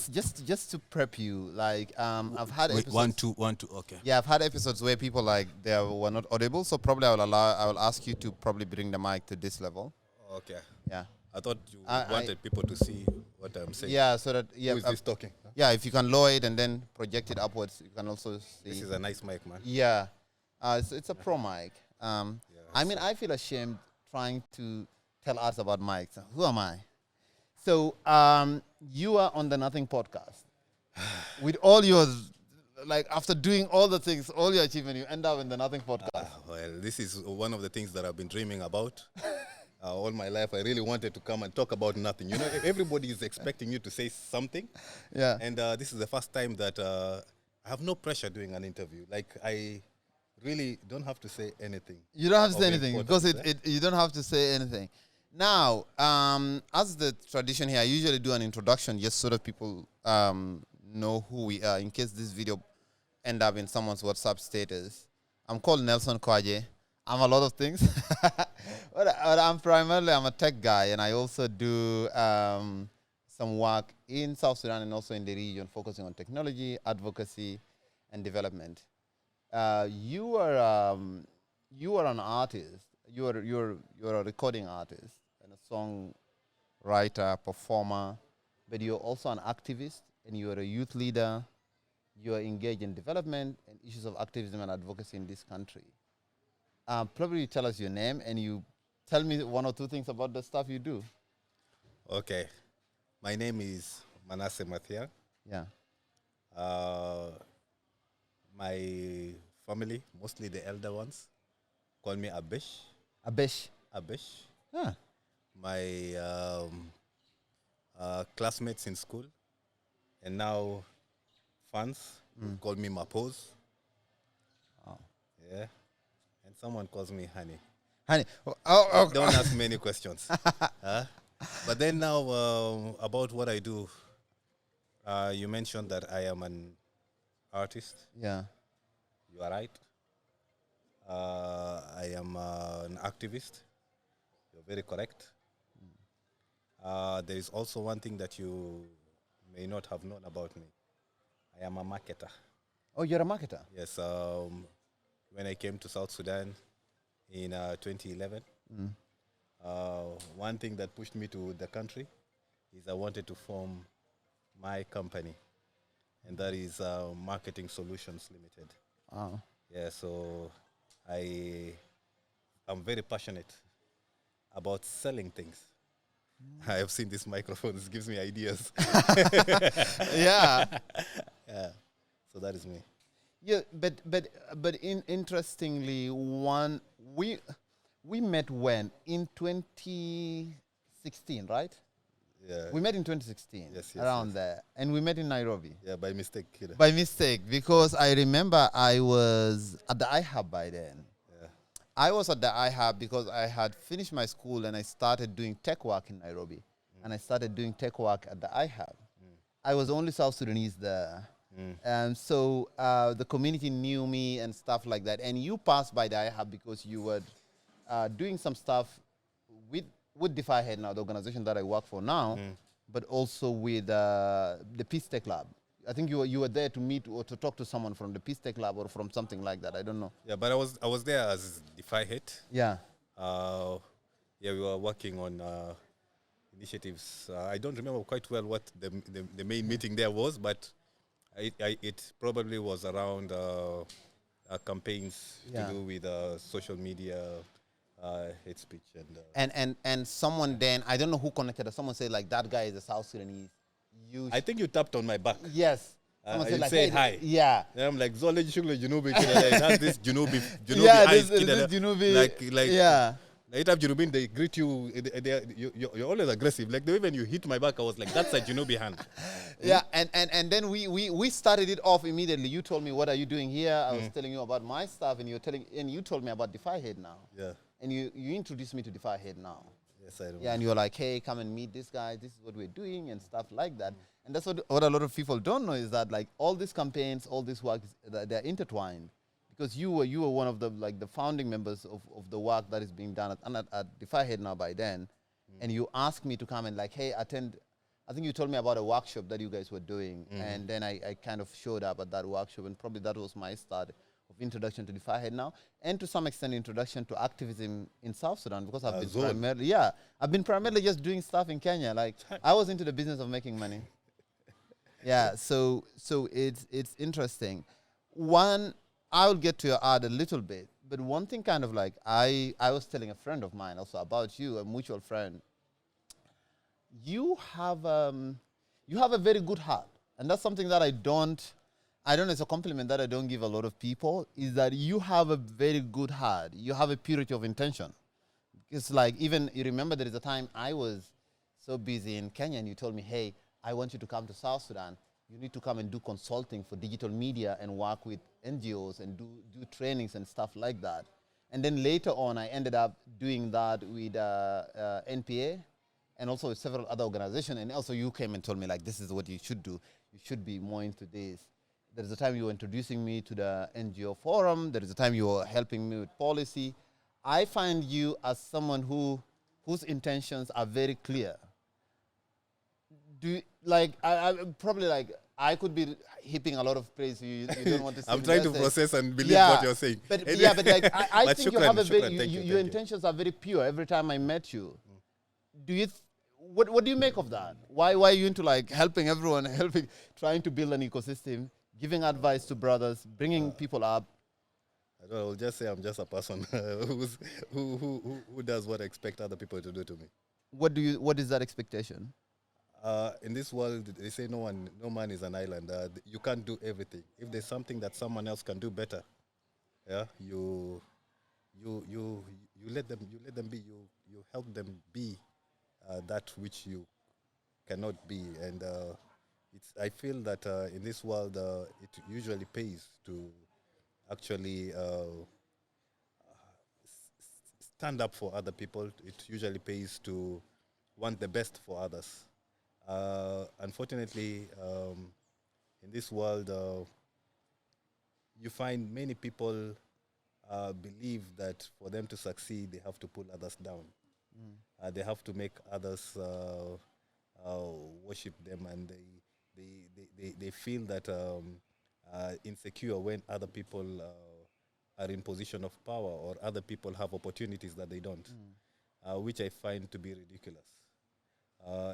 just to prep you. Like I've had Wait, episodes. 1 2 1 2. Okay. Yeah, I've had episodes where people like were not audible. So probably I will ask you to probably bring the mic to this level. Okay. Yeah. I thought you I wanted people to see what I'm saying. yeah. So that Who is this talking? Huh? yeah. If you can lower it and then project it upwards, you can also see. This is a nice mic, man. Yeah. It's a pro mic. Yeah, I mean, I feel ashamed trying to tell us about mics. Who am I? So, you are on the Nothing podcast. With all your, like, after doing all the things, all your achievement, you end up in the Nothing podcast. Well, this is one of the things that I've been dreaming about. All my life, I really wanted to come and talk about nothing. You know, everybody is expecting you to say something. Yeah. And this is the first time that I have no pressure doing an interview. Like, I really don't have to say anything. You don't have to of say anything because importance, you don't have to say anything. Now, as the tradition here, I usually do an introduction just so that people know who we are in case this video end up in someone's WhatsApp status. I'm called Nelson Kwaje. I'm a lot of things. but I'm a tech guy, and I also do some work in South Sudan and also in the region, focusing on technology, advocacy, and development. You are an artist. You're a recording artist and a song writer, performer, but you're also an activist and you're a youth leader. You are engaged in development and issues of activism and advocacy in this country. Probably you tell us your name and you tell me one or two things about the stuff you do. Okay. My name is Manasseh Mathiang. Yeah. My family, mostly the elder ones, call me Abesh. Abesh. Abesh. Yeah. My classmates in school, and now fans call me Mapose. Oh. Yeah. And someone calls me Honey. Honey. Don't ask me any questions. Huh? But then now, about what I do, you mentioned that I am an artist. Yeah. You are right. I am an activist. You're very correct. There is also one thing that you may not have known about me. I am a marketer. Oh, you're a marketer? Yes. When I came to South Sudan in 2011, one thing that pushed me to the country is I wanted to form my company, and that is Marketing Solutions Limited. Oh. Yeah, so I'm very passionate about selling things. I have seen this microphone. This gives me ideas. Yeah. Yeah. So that is me. Yeah, but interestingly, we met when in 2016, right? Yeah. We met in 2016, Yes, around yes. there, and we met in Nairobi. Yeah, by mistake. Kid. By mistake, because I remember I was at the iHub by then. Yeah. I was at the iHub because I had finished my school and I started doing tech work in Nairobi. And I started doing tech work at the iHub. I was only South Sudanese there. And so the community knew me and stuff like that. And you passed by the iHub because you were doing some stuff with Defy Head now, the organization that I work for now, but also with the Peace Tech Lab. I think you were there to meet or to talk to someone from the Peace Tech Lab or from something like that. I don't know. Yeah, but I was there as Defy Head. Yeah. Yeah, we were working on initiatives. I don't remember quite well what the main meeting there was, but it probably was around campaigns to do with social media, hate speech, and someone then, I don't know who connected us. Someone said like that guy is a South Sudanese. I think you tapped on my back. Yes. Someone said You like, said hey, hi. Yeah. And I'm like, Zole Junubi Junubi. It has this Junubi Yeah, eyes. this Junubi. Like yeah. Like if Junubin, they greet you. You're always aggressive. Like the way when you hit my back, I was like, that's a Junubi hand. Yeah, and then we started it off immediately. You told me, what are you doing here? I was telling you about my stuff, and you told me about Defy Head now. Yeah. And you introduced me to Defy Head now. Yes, I remember. Yeah, and you were like, hey, come and meet this guy. This is what we're doing and stuff like that. And that's what a lot of people don't know is that like all these campaigns, all this work, they're intertwined. Because you were one of the founding members of the work that is being done at Defy Head now by then, and you asked me to come and like, hey, attend I think you told me about a workshop that you guys were doing, and then I kind of showed up at that workshop, and probably that was my start of introduction to the Firehead now, and to some extent introduction to activism in South Sudan, because I've been primarily just doing stuff in Kenya. Like I was into the business of making money. Yeah, so it's interesting. One, I'll get to your ad a little bit, but one thing kind of like I was telling a friend of mine also about you, a mutual friend. You have a very good heart, and that's something that I don't. It's a compliment that I don't give a lot of people, is that you have a very good heart. You have a purity of intention. It's like, even you remember there is a time I was so busy in Kenya, and you told me, hey, I want you to come to South Sudan. You need to come and do consulting for digital media and work with NGOs and do trainings and stuff like that. And then later on, I ended up doing that with NPA and also with several other organizations. And also you came and told me, like, this is what you should do. You should be more into this. There is a time you were introducing me to the NGO forum. There is a time you were helping me with policy. I find you as someone whose intentions are very clear. Do you, like, I probably, like, I could be heaping a lot of praise to you. You don't want to say I'm trying to process and believe what you're saying. But like, I think you have a very, your intentions are very pure every time I met you. Do you, what do you make of that? Why are you into, like, helping everyone, trying to build an ecosystem, giving advice to brothers, bringing people up? I don't know, I'll just say I'm just a person who does what I expect other people to do to me. What is that expectation? In this world, they say no man is an island. You can't do everything. If there's something that someone else can do better, yeah, you let them be. You help them be that which you cannot be. And I feel that in this world, it usually pays to actually stand up for other people. It usually pays to want the best for others. Unfortunately, in this world, you find many people believe that for them to succeed, they have to pull others down. They have to make others worship them, and they feel that insecure when other people are in position of power, or other people have opportunities that they don't, which I find to be ridiculous.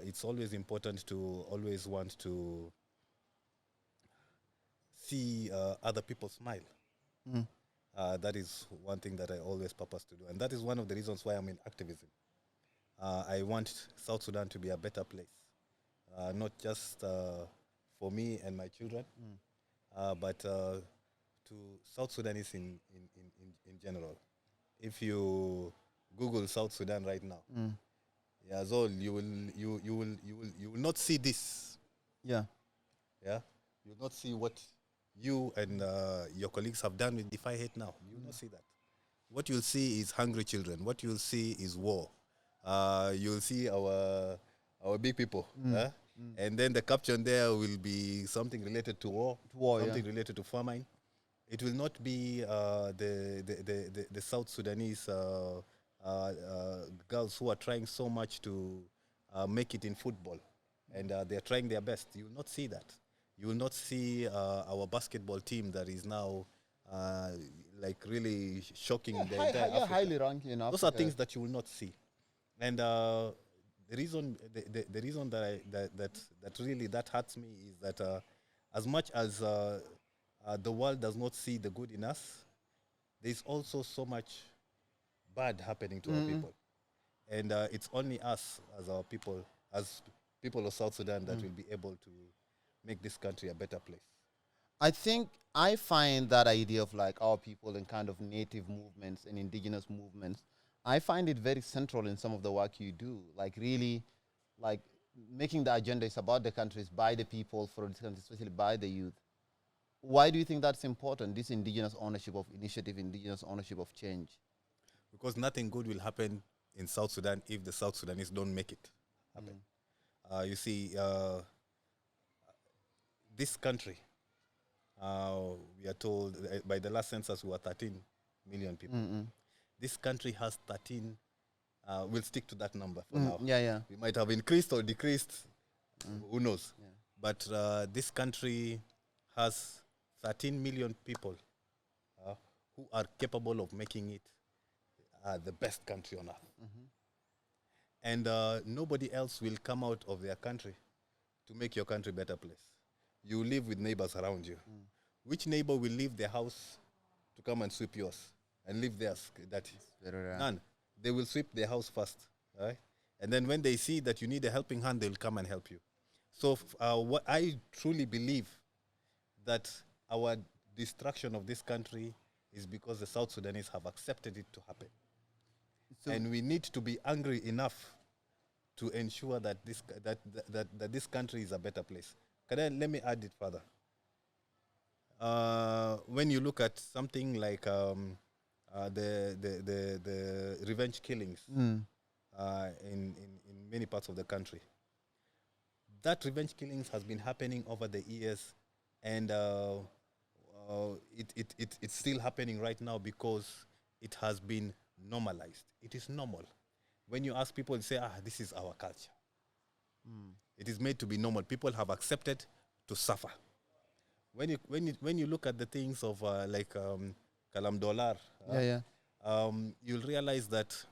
It's always important to always want to see other people smile. That is one thing that I always purpose to do. And that is one of the reasons why I'm in activism. I want South Sudan to be a better place. Not just for me and my children, but to South Sudanese in general. If you Google South Sudan right now, yeah, so you will not see this. Yeah. Yeah. You will not see what you and your colleagues have done with the Firehead now. You will not see that. What you'll see is hungry children. What you'll see is war. You'll see our big people. And then the caption there will be something related to war, something related to famine. It will not be the South Sudanese girls who are trying so much to make it in football, and they're trying their best. You will not see that. You will not see our basketball team that is now like really shocking the entire Africa. Highly ranking in Africa. Those are things that you will not see, and the reason that really hurts me is that as much as the world does not see the good in us, there's also so much bad happening to our people, and it's only us as people of South Sudan that will be able to make this country a better place. I think I find that idea of, like, our people and kind of native movements and indigenous movements, I find it very central in some of the work you do. Like, really, like, making the agenda is about the countries, by the people, for the country, especially by the youth. Why do you think that's important, this indigenous ownership of initiative, indigenous ownership of change? Because nothing good will happen in South Sudan if the South Sudanese don't make it happen. You see, this country, we are told by the last census we were 13 million people. This country has 13, we'll stick to that number for now. Yeah. We might have increased or decreased, Who knows? But this country has 13 million people who are capable of making it the best country on earth. And nobody else will come out of their country to make your country a better place. You live with neighbors around you. Which neighbor will leave their house to come and sweep yours and leave theirs dirty? None. They will sweep their house first, right? And then when they see that you need a helping hand, they will come and help you. So what I truly believe that our destruction of this country is because the South Sudanese have accepted it to happen. So and we need to be angry enough to ensure that this country is a better place. Let me add it further. When you look at something like the revenge killings in many parts of the country, that revenge killings has been happening over the years, and it's still happening right now because it has been normalized. It is normal. When you ask people, they say, this is our culture. It is made to be normal. People have accepted to suffer. When you look at the things of Kalam Dollar, you'll realize that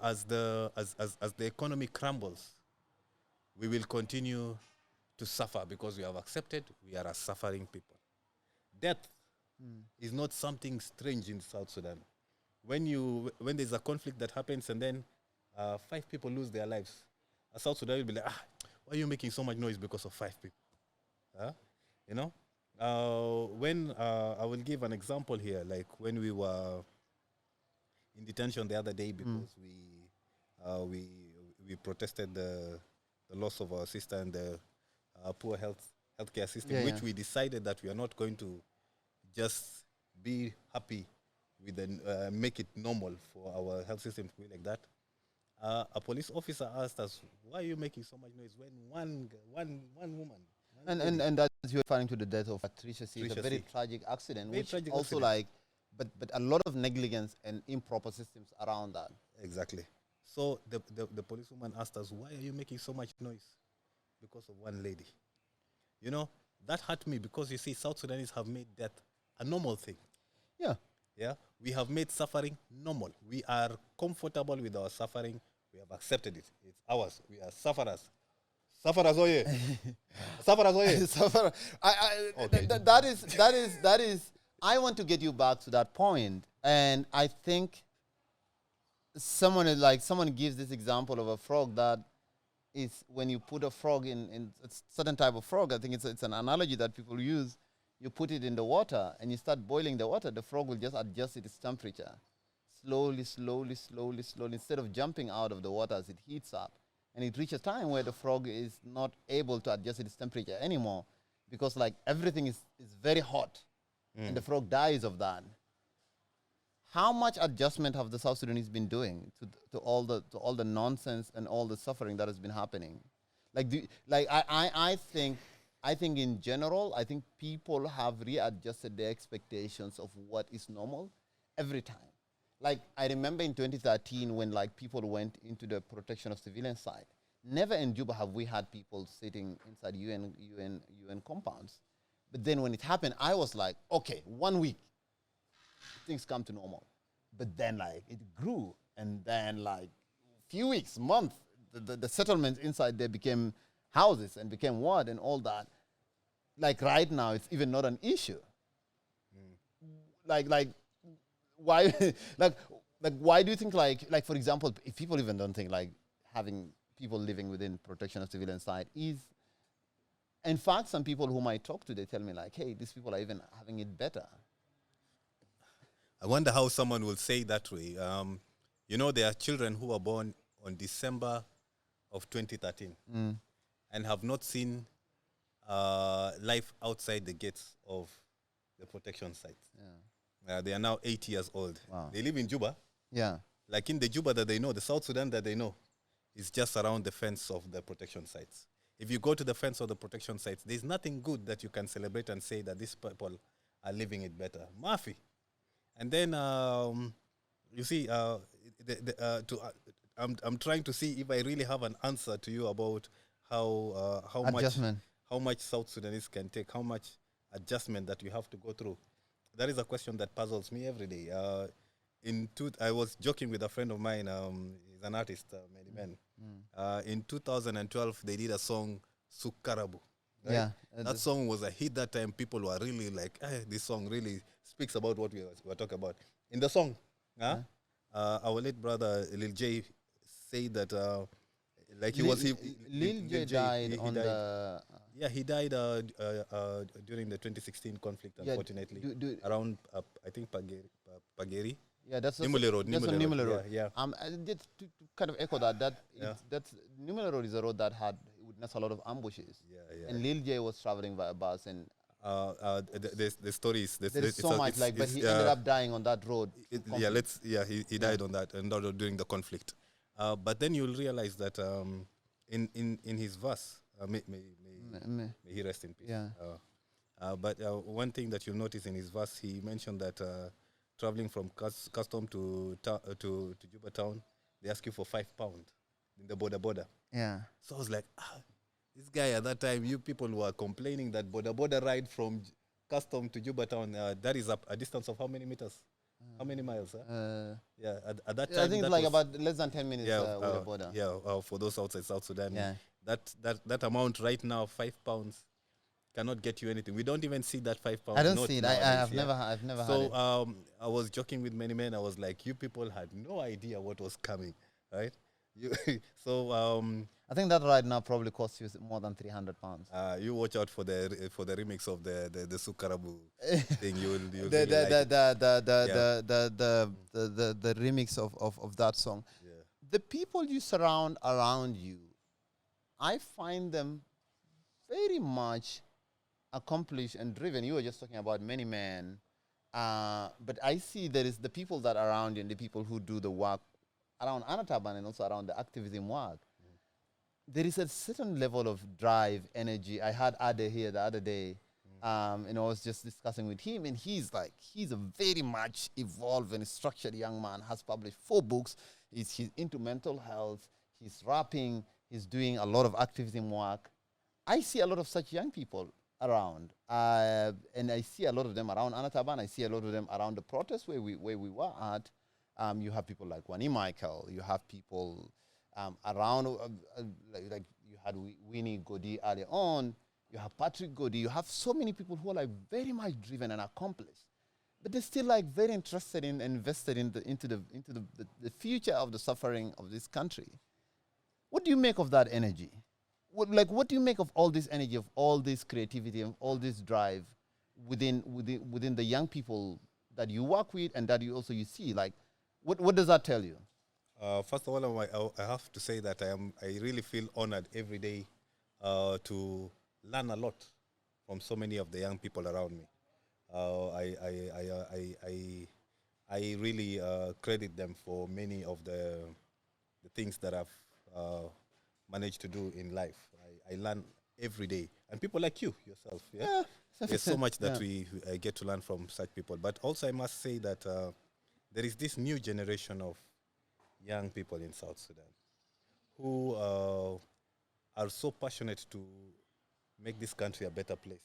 as the economy crumbles, we will continue to suffer because we have accepted we are a suffering people. Death is not something strange in South Sudan. When there's a conflict that happens and then 5 people lose their lives, South Sudan will be like, why are you making so much noise because of 5 people? You know, when I will give an example here, like when we were in detention the other day because we protested the loss of our sister and the poor healthcare system, which we decided that we are not going to just be happy with make it normal for our health system to be like that. A police officer asked us, why are you making so much noise when one woman... And that's you're referring to the death of Patricia C. It's a very tragic accident, which also but a lot of negligence and improper systems around that. Exactly. So the policewoman asked us, why are you making so much noise? Because of one lady. You know, that hurt me because you see, South Sudanese have made death a normal thing. Yeah. Yeah. We have made suffering normal. We are comfortable with our suffering. We have accepted it. It's ours. We are sufferers. Sufferers, oh yeah. Sufferers, oh yeah. Okay. That is. I want to get you back to that point, and I think someone gives this example of a frog that is when you put a frog in a certain type of frog. I think it's an analogy that people use. You put it in the water and you start boiling the water. The frog will just adjust its temperature slowly. Instead of jumping out of the water as it heats up. And it reaches a time where the frog is not able to adjust its temperature anymore because everything is very hot and the frog dies of that. How much adjustment have the South Sudanese been doing to all the nonsense and all the suffering that has been happening? I think in general, I think people have readjusted their expectations of what is normal every time. I remember in 2013 when people went into the protection of civilian side. Never in Juba have we had people sitting inside UN compounds. But then when it happened, I was like, okay, 1 week, things come to normal. But then it grew, and then few weeks, month, the settlements inside there became houses and became what and all that. Right now, it's even not an issue. Why why do you think for example, if people even don't think having people living within protection of civilian side is, in fact, some people whom I talk to, they tell me hey, these people are even having it better. I wonder how someone will say that way. There are children who were born on December of 2013 and have not seen life outside the gates of the protection sites. They are now 8 years old. Wow. They live in Juba. Yeah. In the Juba that they know, the South Sudan that they know, is just around the fence of the protection sites. If you go to the fence of the protection sites, there's nothing good that you can celebrate and say that these people are living it better. Mafi. And then, you see, I'm trying to see if I really have an answer to you about how Adjustment. much South Sudanese can take, how much adjustment that you have to go through. That is a question that puzzles me every day. I was joking with a friend of mine. He's an artist, many men. In 2012, they did a song, Sukarabu. Right? Yeah. That song was a hit that time. People were really like, this song really speaks about what we were talking about. In the song, our late brother, Lil J, said that, Lil J died on the... Yeah, he died during the 2016 conflict, unfortunately, around, I think, Pageri. Yeah, that's Nimule Road. That's on Nimule Road. Yeah. Just to kind of echo that's Nimule Road is a road that had witnessed a lot of ambushes. Yeah. And Lil J was traveling by a bus, and the story is there's so much but he ended up dying on that road. He died on that and during the conflict. But then you'll realize that in his verse, may he rest in peace. Yeah. But one thing that you'll notice in his verse, he mentioned that traveling from custom to Juba town, they ask you for £5 in the border. Yeah. So I was like, this guy at that time, you people were complaining that border ride from custom to Juba town, that is a distance of how many meters? How many miles? At that time, I think it's like about less than 10 minutes with the border. For those outside South Sudan, Yeah. that amount right now, £5, cannot get you anything. We don't even see that £5. I don't see it. I've never had it. So I was joking with many men. I was like, you people had no idea what was coming, right? I think that right now probably costs you more than £300. You watch out for the remix of the Sukarabu thing. The remix of that song. Yeah. The people you surround around you, I find them very much accomplished and driven. You were just talking about many men, but I see there is the people that are around you and the people who do the work around AnaTaban and also around the activism work. There is a certain level of drive, energy. I had Ade here the other day, and I was just discussing with him, and he's a very much evolved and structured young man, has published 4 books. He's into mental health, he's rapping, he's doing a lot of activism work. I see a lot of such young people around, and I see a lot of them around AnaTaban. I see a lot of them around the protest where we were at. You have people like Wani Michael. You have people around, like you had Winnie Godi earlier on. You have Patrick Godi. You have so many people who are like very much driven and accomplished, but they're still like very interested in, invested into the future of the suffering of this country. What do you make of that energy? What do you make of all this energy, of all this creativity, of all this drive within the young people that you work with and that you see? Like, what does that tell you? First of all, I have to say that I really feel honored every day to learn a lot from so many of the young people around me. I really credit them for many of the things that I've managed to do in life. I learn every day, and people like you yourself. Yeah, there's so much that we get to learn from such people. But also, I must say that there is this new generation of young people in South Sudan who are so passionate to make this country a better place.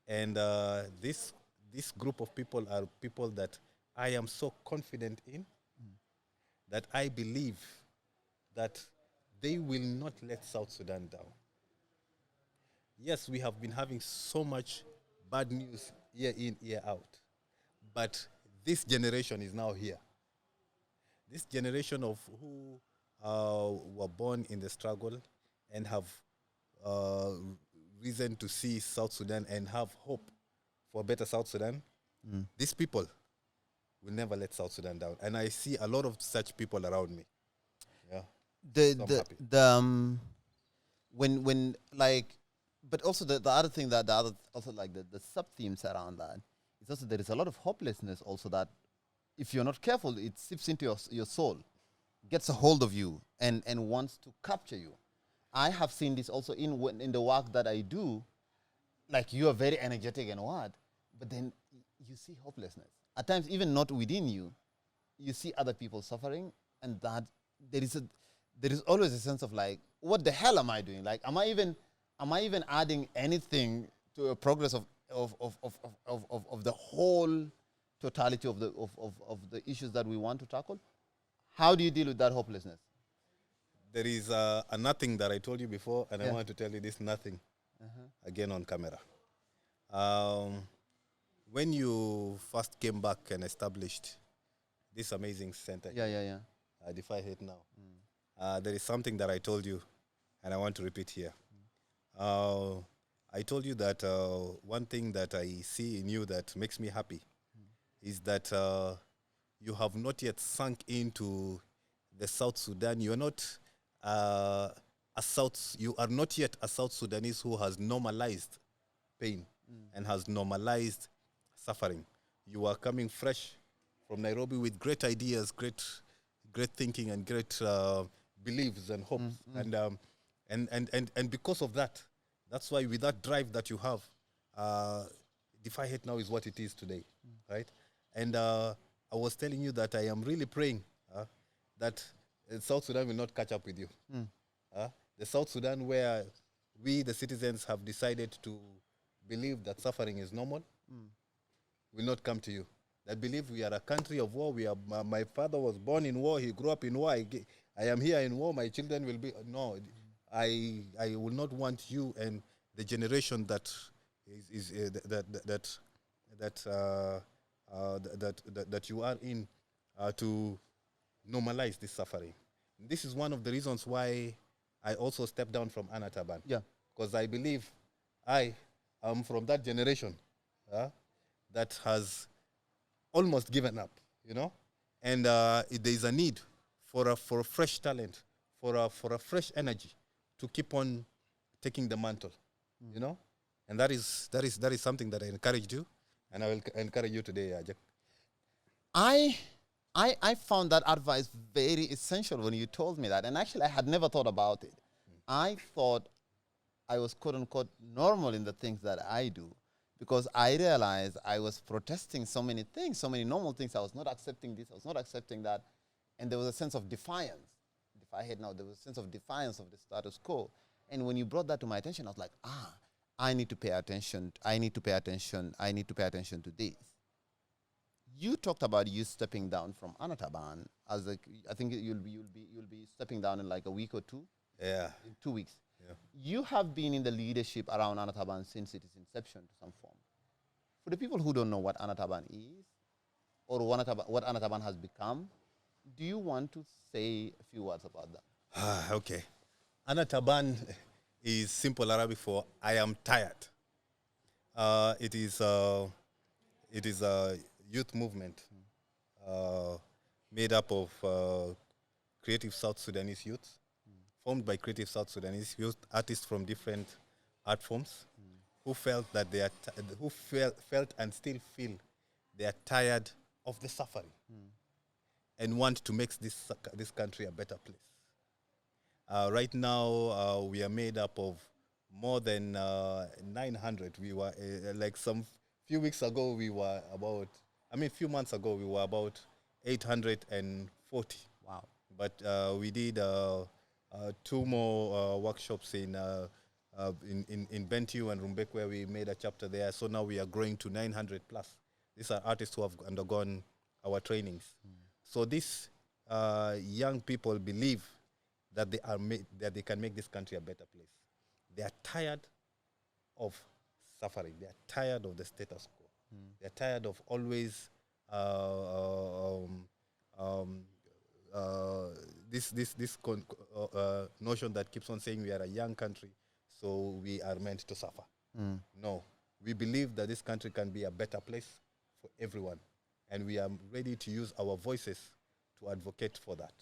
And this group of people are people that I am so confident in, that I believe that they will not let South Sudan down. Yes, we have been having so much bad news year in, year out, but this generation is now here. This generation of who were born in the struggle and have reason to see South Sudan and have hope for a better South Sudan, these people will never let South Sudan down. And I see a lot of such people around me. Yeah. When like, but also the other thing that the sub themes around that is also there is a lot of hopelessness also that if you're not careful, it seeps into your soul, gets a hold of you and wants to capture you. I have seen this also in the work that I do. Like, you are very energetic and what, but then you see hopelessness. At times, even not within you, you see other people suffering, and that there is always a sense of like, what the hell am I doing? Like, am I even adding anything to a progress of the whole totality of the issues that we want to tackle? How do you deal with that hopelessness? There is a nothing that I told you before, and I Yeah. want to tell you this nothing again on camera. Um, when you first came back and established this amazing center, Yeah. Defy Hate Now, there is something that I told you, and I want to repeat here. I told you that one thing that I see in you that makes me happy is that you have not yet sunk into the South Sudan. You are not you are not yet a South Sudanese who has normalized pain and has normalized suffering. You are coming fresh from Nairobi with great ideas, great thinking, and great beliefs and hopes. And because of that, that's why with that drive that you have, Defy Hate Now is what it is today, right? And I was telling you that I am really praying that South Sudan will not catch up with you. The South Sudan where we, the citizens, have decided to believe that suffering is normal will not come to you. That believe we are a country of war. We are. My father was born in war. He grew up in war. I am here in war. My children will be. No, I will not want you and the generation that that you are in to normalize this suffering. This is one of the reasons why I also stepped down from AnaTaban. Yeah. Because I believe I am from that generation that has almost given up, you know? And there is a need for a fresh talent, for a fresh energy to keep on taking the mantle, you know? And that is something that I encouraged you, and I will encourage you today, Jack. I found that advice very essential when you told me that. And actually, I had never thought about it. I thought I was, quote unquote, normal in the things that I do, because I realized I was protesting so many things, so many normal things. I was not accepting this, I was not accepting that. And there was a sense of defiance. If I had now, there was a sense of defiance of the status quo. And when you brought that to my attention, I was like, I need to pay attention. I need to pay attention. I need to pay attention to this. You talked about you stepping down from AnaTaban as I think you'll be stepping down in like a week or two. Yeah. In 2 weeks. Yeah. You have been in the leadership around AnaTaban since its inception to some form. For the people who don't know what AnaTaban is or what AnaTaban has become, do you want to say a few words about that? Okay. AnaTaban is simple Arabic for I am tired. It is a youth movement made up of creative South Sudanese youth, formed by creative South Sudanese youth, artists from different art forms, who felt that they are who felt and still feel they are tired of the suffering and want to make this country a better place. Right now, we are made up of more than 900. We were like some few weeks ago, we were about. Few months ago, we were about 840. Wow! But we did 2 more workshops in Bentiu and Rumbek, where we made a chapter there. So now we are growing to 900 plus. These are artists who have undergone our trainings. So these young people believe that that they can make this country a better place. They are tired of suffering. They are tired of the status quo. They are tired of always this notion that keeps on saying we are a young country, so we are meant to suffer. No, we believe that this country can be a better place for everyone, and we are ready to use our voices to advocate for that.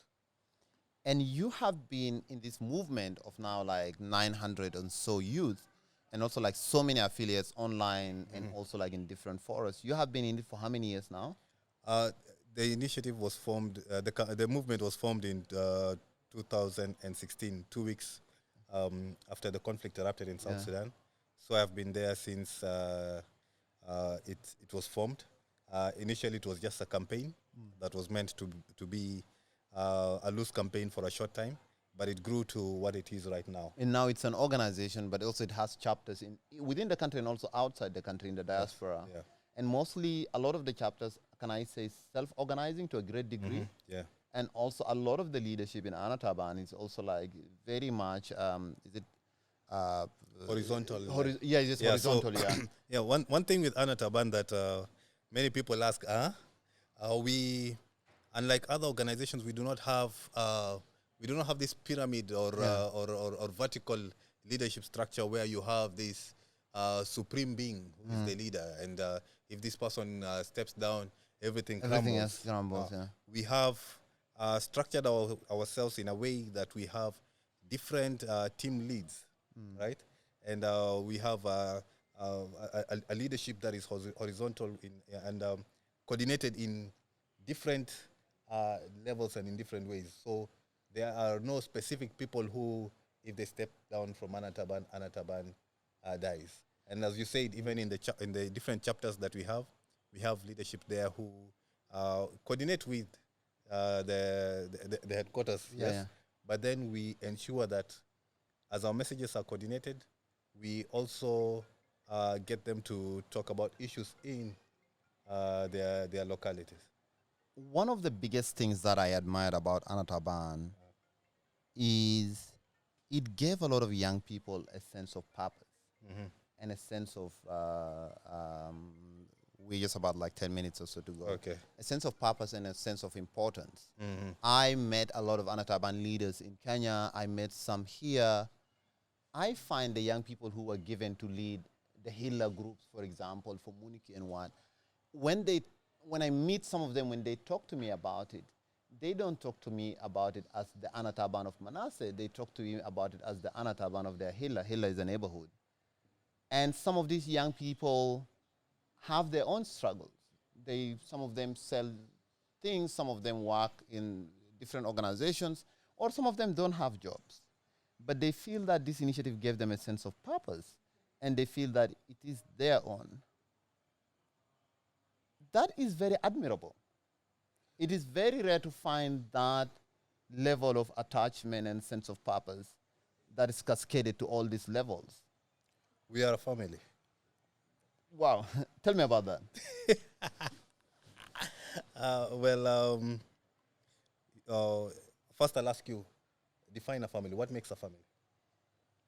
And you have been in this movement of now like 900 and so youth, and also like so many affiliates online and also like in different forums. You have been in it for how many years now? The initiative was formed, the movement was formed in 2016, 2 weeks after the conflict erupted in South Sudan. So I've been there since it was formed. Initially, it was just a campaign that was meant to be a loose campaign for a short time. but it grew to what it is right now. And now it's an organization, but also it has chapters within the country and also outside the country in the diaspora. Yeah. And mostly a lot of the chapters, can I say, self-organizing to a great degree. Yeah. And also a lot of the leadership in AnaTaban is also like very much, is it? Horizontal. Yeah, it's just horizontal, so yeah. yeah, one thing with AnaTaban that many people ask, we, unlike other organizations, we do not have this pyramid or vertical leadership structure where you have this supreme being who is the leader, and if this person steps down, everything else crumbles. Yeah. We have structured ourselves in a way that we have different team leads, right? And we have a leadership that is horizontal and coordinated in different levels and in different ways. So there are no specific people who, if they step down from AnaTaban dies. And as you said, even in the different chapters that we have leadership there who coordinate with the headquarters. Yeah. But then we ensure that as our messages are coordinated, we also get them to talk about issues in their localities. One of the biggest things that I admired about AnaTaban is it gave a lot of young people a sense of purpose and a sense of, we're just about like 10 minutes or so to go. Okay. A sense of purpose and a sense of importance. I met a lot of AnaTaban leaders in Kenya. I met some here. I find the young people who were given to lead the Hila groups, for example, for Muniki and what, when I meet some of them, when they talk to me about it, they don't talk to me about it as the AnaTaban of Manasseh. They talk to me about it as the AnaTaban of their Hila. Hila is a neighborhood. And some of these young people have their own struggles. Some of them sell things, some of them work in different organizations, or some of them don't have jobs. But they feel that this initiative gave them a sense of purpose, and they feel that it is their own. That is very admirable. It is very rare to find that level of attachment and sense of purpose that is cascaded to all these levels. We are a family. Wow. Tell me about that. First I'll ask you, define a family. What makes a family?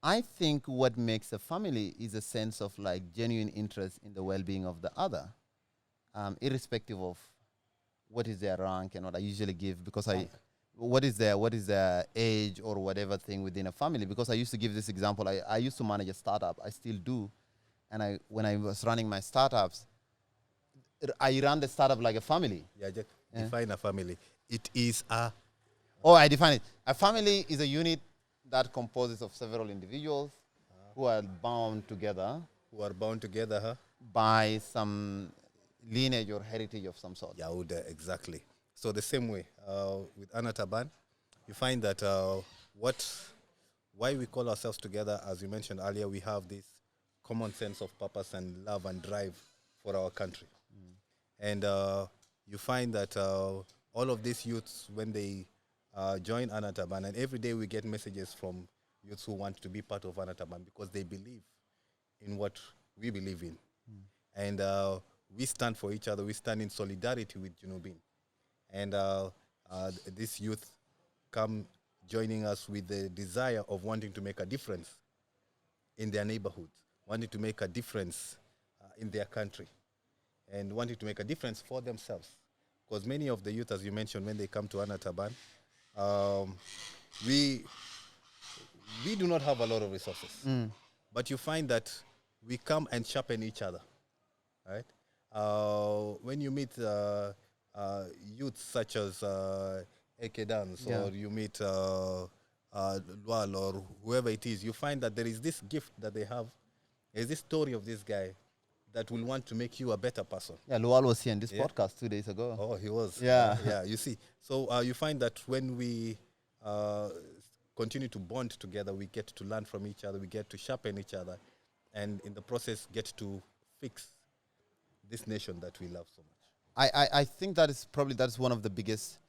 I think what makes a family is a sense of like genuine interest in the well-being of the other, irrespective of what is their rank and what I usually give, because what is their age or whatever thing within a family. Because I used to give this example. I used to manage a startup. I still do. And when I was running my startups, I ran the startup like a family. Yeah, just define a family. It is a... Oh, I define it. A family is a unit that composes of several individuals who are bound together. Who are bound together, by some lineage or heritage of some sort. Yahuda, exactly. So the same way with AnaTaban, you find that why we call ourselves together, as you mentioned earlier, we have this common sense of purpose and love and drive for our country. And you find that all of these youths, when they join AnaTaban, and every day we get messages from youths who want to be part of AnaTaban because they believe in what we believe in. And we stand for each other. We stand in solidarity with Junubin. And this youth come joining us with the desire of wanting to make a difference in their neighborhoods, wanting to make a difference in their country, and wanting to make a difference for themselves. Because many of the youth, as you mentioned, when they come to AnaTaban, we do not have a lot of resources. But you find that we come and sharpen each other, right? When you meet youth such as Eke Dance, or you meet Lual or whoever it is, you find that there is this gift that they have. There's this story of this guy that will want to make you a better person. Yeah, Lual was here in this podcast 2 days ago. Oh, he was. Yeah. Yeah, you see. So you find that when we continue to bond together, we get to learn from each other, we get to sharpen each other, and in the process get to fix this nation that we love so much. I think that is one of the biggest.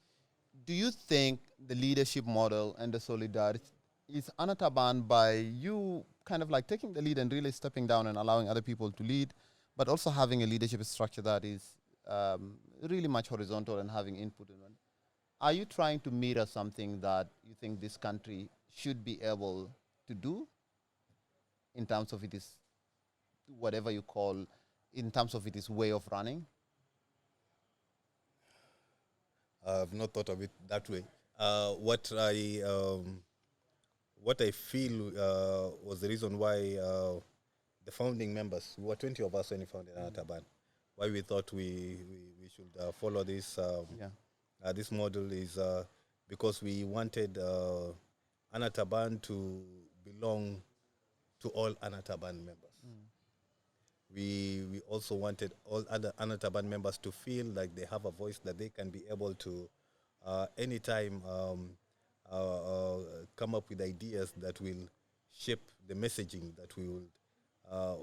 do you think the leadership model and the solidarity is AnaTaban by you kind of like taking the lead and really stepping down and allowing other people to lead, but also having a leadership structure that is really much horizontal and having input in it? Are you trying to mirror something that you think this country should be able to do in terms of it is whatever you call, in terms of it is way of running? I've not thought of it that way. What I feel was the reason why the founding members, we were 20 of us when we founded AnaTaban, why we thought we should follow this this model is because we wanted AnaTaban to belong to all AnaTaban members. We also wanted all other AnaTaban members to feel like they have a voice, that they can be able to anytime come up with ideas that will shape the messaging that we will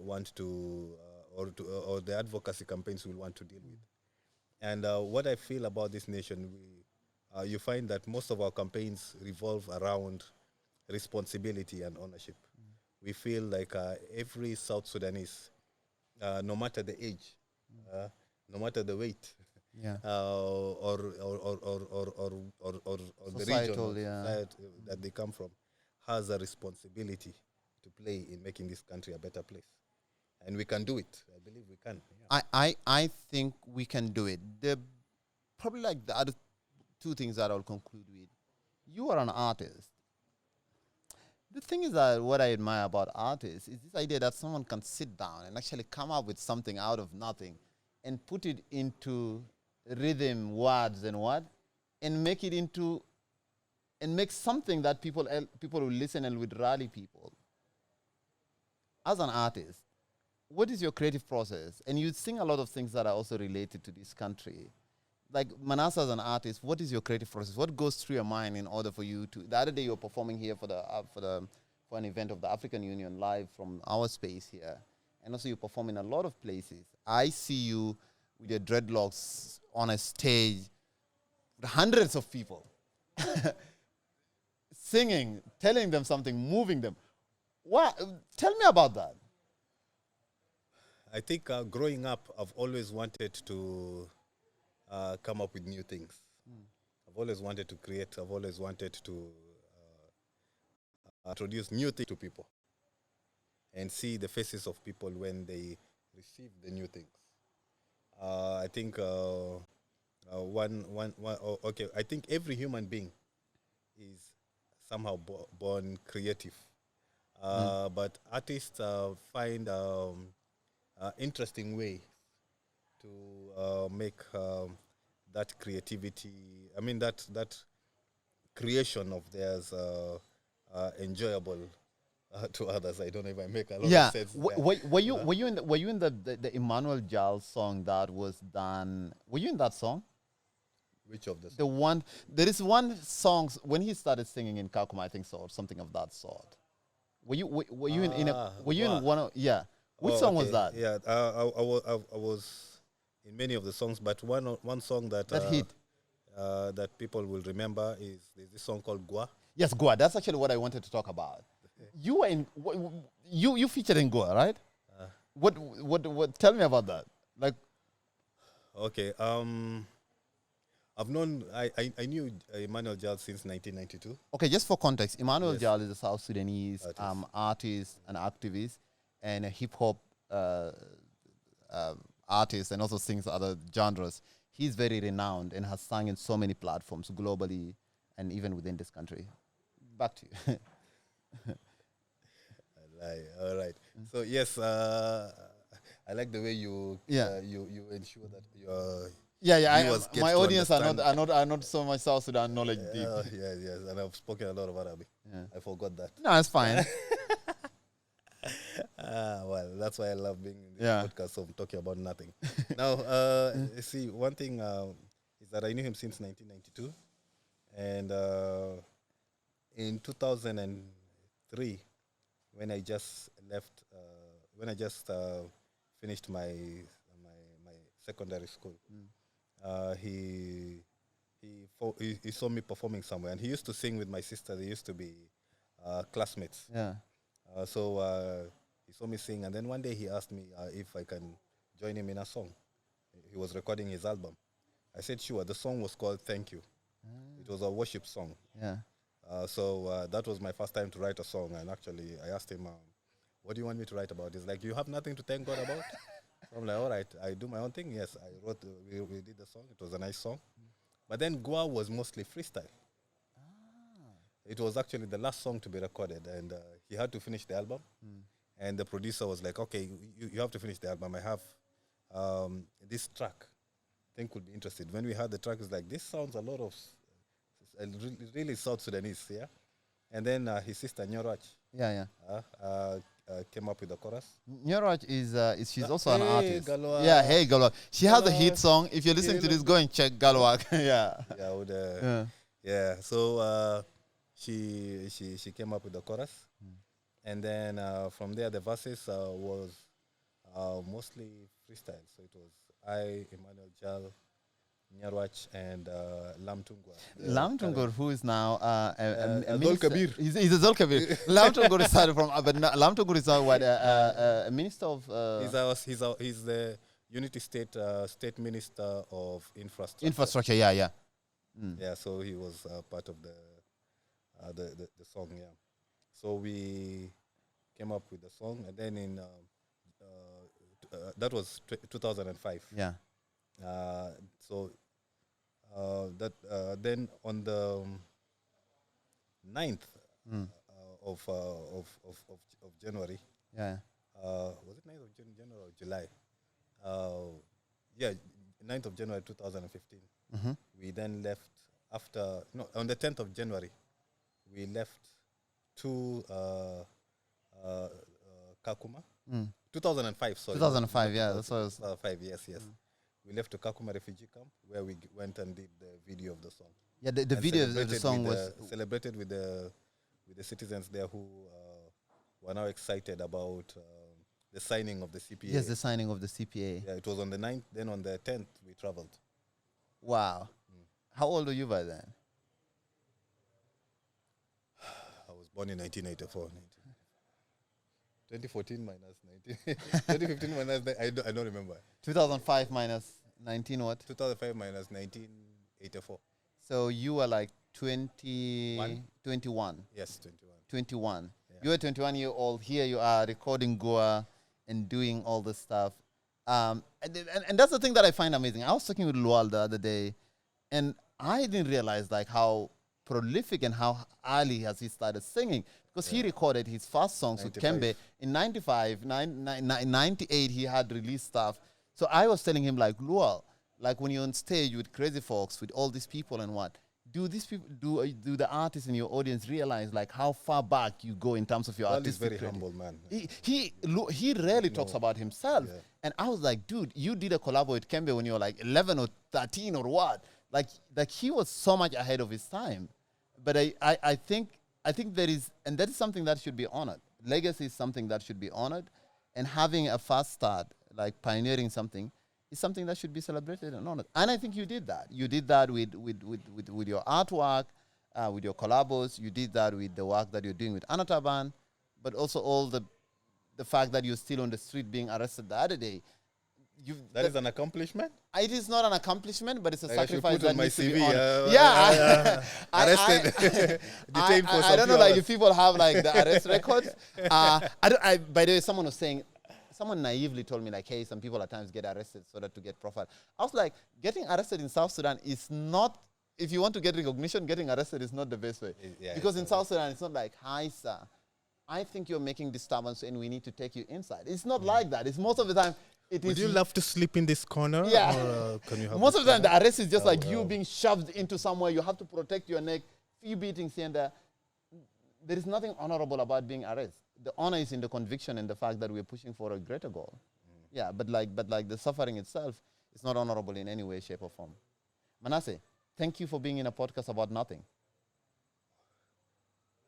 want to, or the advocacy campaigns we will want to deal with. And what I feel about this nation, you find that most of our campaigns revolve around responsibility and ownership. We feel like every South Sudanese, no matter the age, no matter the weight, or the region or society that they come from, has a responsibility to play in making this country a better place. And we can do it. I believe we can. Yeah. I think we can do it. Probably like the other two things that I'll conclude with. You are an artist. The thing is that what I admire about artists is this idea that someone can sit down and actually come up with something out of nothing and put it into rhythm, words, and make it into, and make something that people will listen and would rally people. As an artist, what is your creative process? And you sing a lot of things that are also related to this country. Like Manasseh, as an artist, what is your creative process? What goes through your mind in order for you to? The other day you were performing here for an event of the African Union live from our space here, and also you perform in a lot of places. I see you with your dreadlocks on a stage, with hundreds of people, singing, telling them something, moving them. What? Tell me about that. I think growing up, I've always wanted to come up with new things. I've always wanted to create. I've always wanted to introduce new things to people and see the faces of people when they receive the new things. I think I think every human being is somehow born creative, but artists find interesting way to make that creativity, that creation of theirs enjoyable to others. I don't know if I make a lot of sense. Were you in the Emmanuel Giles song that was done? Were you in that song? Which of the songs? The one, there is one song when he started singing in Kakuma, I think so, or something of that sort. Were you in one of, which song was that? Yeah, I was in many of the songs, but one song that hit that people will remember is there's this song called Gua. Yes, Goa. That's actually what I wanted to talk about. You were in you featured in Goa, right? What? Tell me about that. Like, okay, I knew Emmanuel Giles since 1992. Okay, just for context, Emmanuel Giles is a South Sudanese artist and activist, and a hip hop artist, and also sings other genres. He's very renowned and has sung in so many platforms globally and even within this country. Back to you. All right. So yes, I like the way you ensure that your viewers get my to audience understand. are not so much South Sudan knowledge deep. Yes, and I've spoken a lot of Arabic. Yeah. I forgot that. No, it's fine. Well, that's why I love being in this podcast of talking about nothing. Now, see, one thing is that I knew him since 1992, and in 2003, when I just left, finished my secondary school, he he saw me performing somewhere, and he used to sing with my sister. They used to be classmates. Yeah. So he saw me sing, and then one day he asked me if I can join him in a song. He was recording his album. I said, sure. The song was called Thank You. It was a worship song. Yeah. So that was my first time to write a song. And actually, I asked him, what do you want me to write about? He's like, you have nothing to thank God about? So I'm like, all right, I do my own thing. Yes, I wrote, we did the song. It was a nice song. But then Goa was mostly freestyle. It was actually the last song to be recorded. And he had to finish the album. And the producer was like, okay, you have to finish the album. I have this track. I think would be interested. When we heard the track, it's like, this sounds a lot of really South Sudanese, yeah. And then his sister Nyorach, came up with the chorus. Nyorach is she's also an artist. Galwa. Yeah, hey Galwak. She has a hit Galwak. song. If you're listening to this, go and check Galwak. Yeah. So she came up with the chorus, and then from there the verses was mostly freestyle. So it was I, Emmanuel Jal, Nyarwach, and Lam Tungwa. Lam Tungur, who is now a Zol minister. Kabir. He's a Zol Kabir. Lam Tungur is started from, but Lam Tungur is now what a minister of. He's the Unity State Minister of Infrastructure. Infrastructure, yeah. Yeah, so he was part of the song. Yeah, so we came up with the song, and then in that was 2005. Yeah. So then on the 9th of January. Yeah. Was it 9th of January or July? 9th of January 2015. We then left on the 10th of January, we left to Kakuma. 2005, sorry. 2005, yeah. That's what it was. 2005, yes. We left to Kakuma refugee camp, where we went and did the video of the song. Yeah, the video of the song was celebrated with the citizens there who were now excited about the signing of the CPA. Yes, the signing of the CPA. Yeah, it was on the 9th. Then on the 10th, we traveled. Wow. How old were you by then? I was born in 1984. 2014 minus 19. 2015 minus, I don't remember. 2005 minus 19 what? 2005 minus 1984. So you were like 21? Yes, 21. 21. Yeah. You were 21-year-old. Here you are recording Goa and doing all this stuff. And that's the thing that I find amazing. I was talking with Lual the other day, and I didn't realize like how prolific and how early has he started singing, because he recorded his first songs 95. With Kembe in 95, 98 he had released stuff. So I was telling him like, Lual, like when you're on stage with Crazy Folks, with all these people and what, do these people, do the artists in your audience realize like how far back you go in terms of your artistic He's very humble man. He rarely talks about himself. Yeah. And I was like, dude, you did a collab with Kembe when you were like 11 or 13 or what? Like he was so much ahead of his time. But I think there is, and that is something that should be honored. Legacy is something that should be honored, and having a fast start, like pioneering something, is something that should be celebrated and honored. And I think you did that. You did that with your artwork, with your collabos. You did that with the work that you're doing with AnaTaban, but also all the fact that you're still on the street being arrested the other day. That is an accomplishment? It is not an accomplishment, but it's a like sacrifice that needs CV, to be honored. arrested, detained for some I don't know, like if people have like the arrest records. By the way, someone was saying, someone naively told me like, hey, some people at times get arrested so that to get profile. I was like, getting arrested in South Sudan is not, if you want to get recognition, getting arrested is not the best way. Because in South Sudan, it's not like, hi, sir, I think you're making disturbance and we need to take you inside. It's not like that. It's most of the time, would you love to sleep in this corner? Yeah. Or, can you have most of the time, the arrest is just like you being shoved into somewhere. You have to protect your neck, few beatings here and there. There is nothing honorable about being arrested. The honor is in the conviction and the fact that we're pushing for a greater goal. Yeah, but like the suffering itself is not honorable in any way, shape, or form. Manasseh, thank you for being in a podcast about nothing.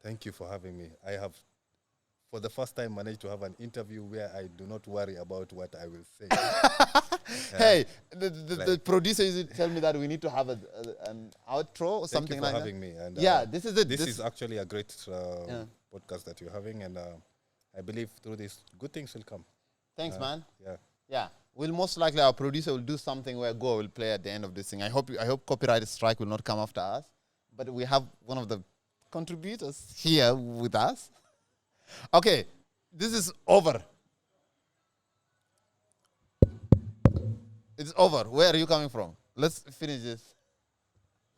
Thank you for having me. I have for the first time, managed to have an interview where I do not worry about what I will say. Hey, the producer used to tell me that we need to have an outro or something like that. Thank you for having me. And yeah, this is it. This is actually a great podcast that you're having, and I believe through this, good things will come. Thanks, man. Yeah. Yeah. We'll most likely, our producer will do something where Go will play at the end of this thing. I hope copyright strike will not come after us. But we have one of the contributors here with us. Okay, this is over. It's over. Where are you coming from? Let's finish this.